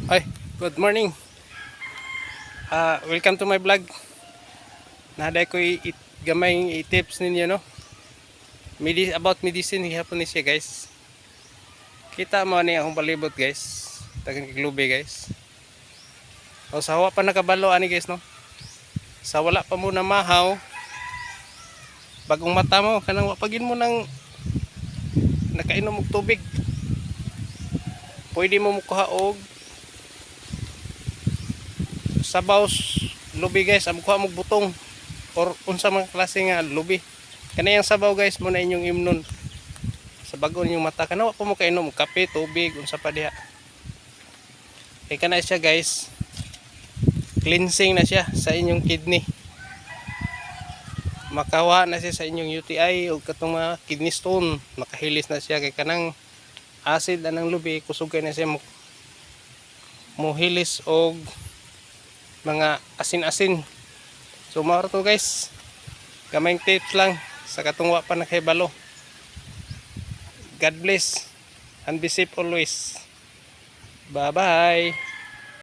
Ay, good morning. Welcome to my vlog. Naday ko gamay i-tips ninyo, no? About medicine hihapon ni siya, guys. Kita mo ni akong palibot, guys. Tagang kiglubi, guys. O sa hawa pa nakabalo ani, guys, no? Sa wala pa mo na mahaw, bagong mata mo kanang wapagin mo ng nakainom og tubig. Pwede mo mukuha og sabaw lubi, guys. Amkuha mo butong or unsa man klase nga lubi. Kanayang sabaw, guys, mo na inyong imnon sa bago ninyong mata. Kanawa po mo kainom kape, tubig, unsa pa diha. Kay kana siya, guys, cleansing na siya sa inyong kidney. Makawa na siya sa inyong UTI o katong mga kidney stone. Makahilis na siya kay kanang acid anang lubi, kusugay na siya muhilis og mga asin-asin. So mao to, guys, kamayng tips lang sa katungwa pa nakahibalo. God bless and be safe always. Bye bye.